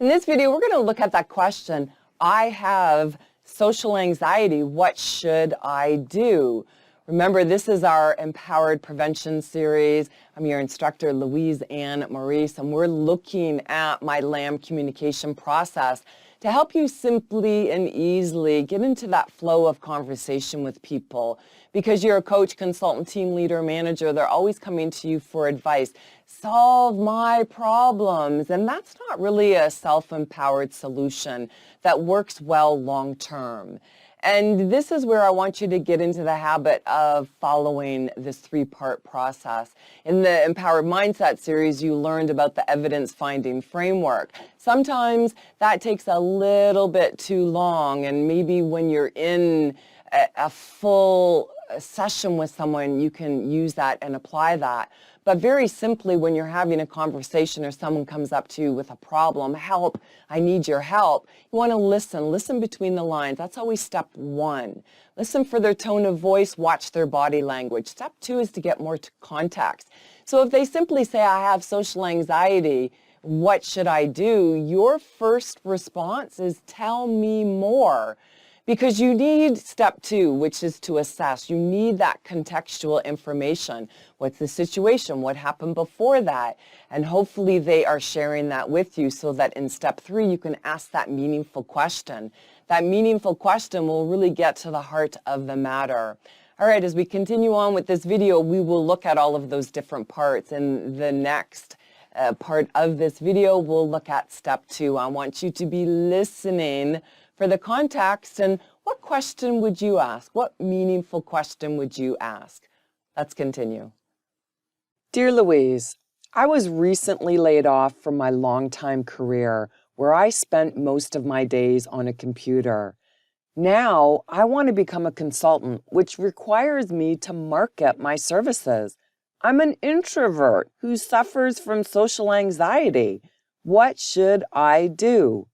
In this video, we're going to look at that question, I have social anxiety, what should I do? Remember, this is our Empowered Prevention series. I'm your instructor, Louise and Maurice, and we're looking at my L.A.M communication process to help you simply and easily get into that flow of conversation with people. Because you're a coach, consultant, team leader, manager, they're always coming to you for advice. Solve my problems. And that's not really a self-empowered solution that works well long-term. And this is where I want you to get into the habit of following this three-part process. In the Empowered Mindset series, you learned about the evidence-finding framework. Sometimes that takes a little bit too long, and maybe when you're in a full session with someone, you can use that and apply that. But very simply, when you're having a conversation or someone comes up to you with a problem, help, I need your help, you want to listen between the lines. That's always step one. Listen for their tone of voice, watch their body language. Step two is to get more context. So if they simply say, I have social anxiety, what should I do? Your first response is, tell me more. Because you need step two, which is to assess. You need that contextual information. What's the situation? What happened before that? And hopefully they are sharing that with you so that in step three, you can ask that meaningful question. That meaningful question will really get to the heart of the matter. All right, as we continue on with this video, we will look at all of those different parts. In the next part of this video, we'll look at step two. I want you to be listening for the context, and what question would you ask? What meaningful question would you ask? Let's continue. Dear Louise, I was recently laid off from my longtime career where I spent most of my days on a computer. Now I want to become a consultant, which requires me to market my services. I'm an introvert who suffers from social anxiety. What should I do?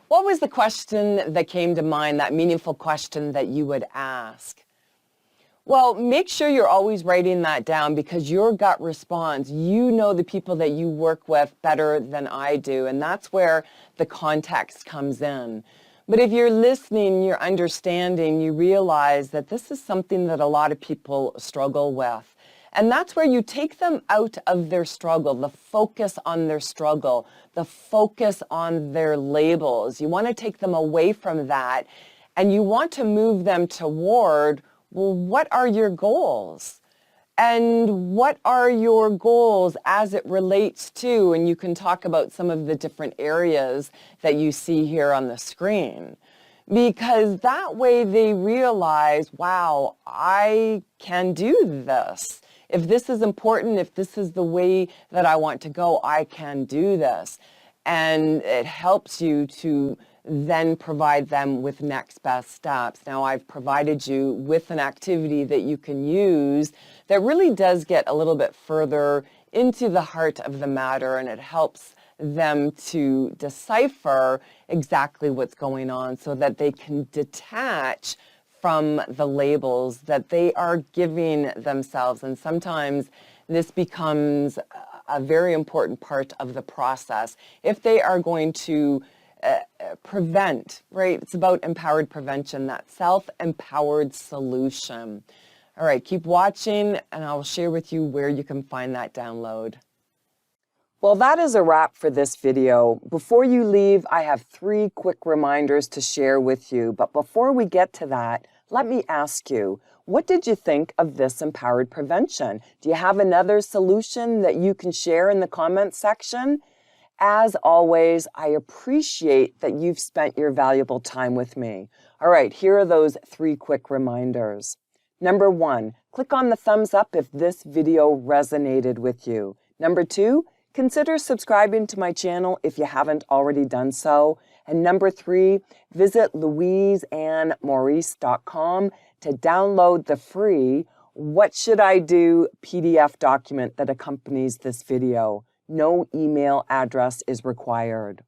What was the question that came to mind, that meaningful question that you would ask? Well, make sure you're always writing that down because your gut response, you know the people that you work with better than I do, and that's where the context comes in. But if you're listening, you're understanding, you realize that this is something that a lot of people struggle with. And that's where you take them out of their struggle, the focus on their struggle, the focus on their labels. You want to take them away from that, and you want to move them toward, well, what are your goals? And what are your goals as it relates to, and you can talk about some of the different areas that you see here on the screen. Because that way they realize, wow, I can do this. If this is important, if this is the way that I want to go, I can do this. And it helps you to then provide them with next best steps. Now, I've provided you with an activity that you can use that really does get a little bit further into the heart of the matter, and it helps them to decipher exactly what's going on so that they can detach from the labels that they are giving themselves. And sometimes this becomes a very important part of the process. If they are going to prevent, right? It's about empowered prevention, that self-empowered solution. All right, keep watching and I'll share with you where you can find that download. Well, that is a wrap for this video. Before you leave, I have 3 quick reminders to share with you. But before we get to that, let me ask you, what did you think of this empowered prevention? Do you have another solution that you can share in the comments section? As always, I appreciate that you've spent your valuable time with me. All right, here are those 3 quick reminders. Number 1, click on the thumbs up if this video resonated with you. Number 2, consider subscribing to my channel if you haven't already done so. And number 3, visit louiseandmaurice.com to download the free What Should I Do PDF document that accompanies this video. No email address is required.